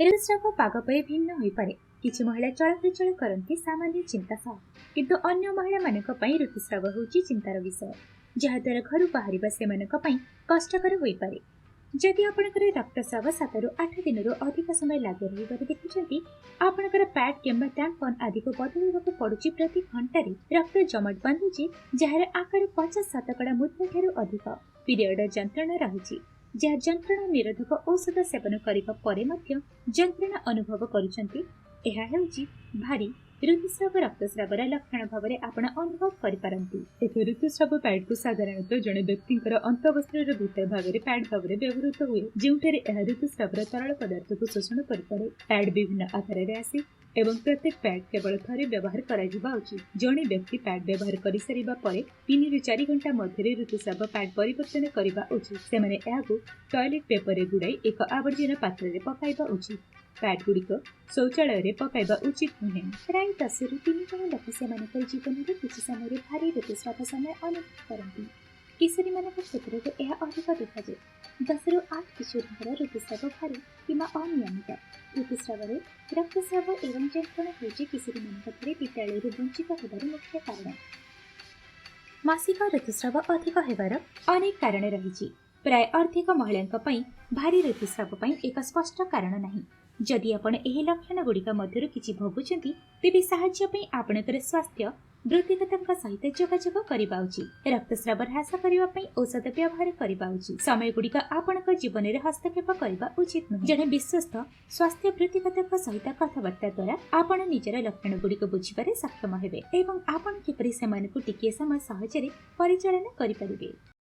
ऋतुस्राव पाग पर भिन्न हो पारे। किछि महिला चलप्रचल करती सामान्य चिंता सह, किंतु अन्य महिला मानक पई ऋतुस्राव होची चिंतार विषय, जहाद्वारा घर बाहर सेमानक पई कष्टकर हो पारे। जदि आपणकर रक्तस्राव 7 ରୁ 8 दिन अधिक समय लागू रही देखुंट, आपणकर पैड किंबा टैम्पन आदि को बदलवाक पड़ुछि। प्रति घंटे रक्त जमाट बांधुछि, जार आकार 50% मूत्र ठारू अधिक। पीरियड जंत्रणा रही, जहाँ जंत्रणा निरोधक औषध सेवन करिबा परे मध्य जंत्रणा अनुभव करुछंती। एहा हेउछि भारी ऋतुस्राव रक्तस्रावर लक्षण भाव में आपण अनुभव करिपारंती। एक ऋतुस्राव पैड को साधारणतः जड़े व्यक्ति अंतवस्त्र भीतर भाग में पैड भाव में व्यवहृत हुए, जोठारे यह ऋतुस्रावर तरल पदार्थ को शोषण करिपारे। पैड विभिन्न आकार में आसे एवं प्रत्येक पैड केवल थरे व्यवहार करा उचित। जड़े व्यक्ति पैड व्यवहार कर सारिबा परे 3 ରୁ 4 घंटा मध्य ऋतुस्राव पैड परिवर्तन करने उचित। सेमाने एहाकु टॉयलेट पेपर रे गुड़ाई एक आवर्जना पात्र रे पकाइबा उचित। पैड गुड़िक शौचालय रे पकाइबा उचित नुहे। प्राय 10 ରୁ 3 जन लोक सेमानक जीवन में किसी समय भारी ऋतुस्राव समय अनुभव करती। किशोरी मान क्षेत्र में यह अधिक देखाए। 10 ରୁ 8 किशोरी ऋतुस्राव भारी किंवा अनियमित। ऋतुस्राव रक्तस्राव एवं जंत्रणा होची किशोरी मान विद्यालय वंचित होबार मुख्य कारण। मासिक ऋतुस्राव अधिक होबार अनेक कारण रही। प्राय अर्धेक महिला भारी ऋतुस्राव एक स्पष्ट कारण नहीं। जदि आपण एही लक्षण गुड़िक मध्य किछि भोगुछंती, तेबे साहाय्य पई आपणकर स्वास्थ्य वृत्तिगतଙ୍କ सहित जोगाजोग करिबा उचित। रक्तस्राव ह्रास करिबा पई औषध व्यवहार करिबा उचित। समय गुड़िक आपणक जीवन में हस्तक्षेप करिबा उचित नहीं। जने विश्वस्त स्वास्थ्य वृत्तिगतଙ୍କ सहित कथबार्ता द्वारा आपण निजर लक्षण गुड़िक बुझिबारे सक्षम हेबे एवं आपण किपरि सेमानकु टिके समय सहजरे परिचालन करि परिबे।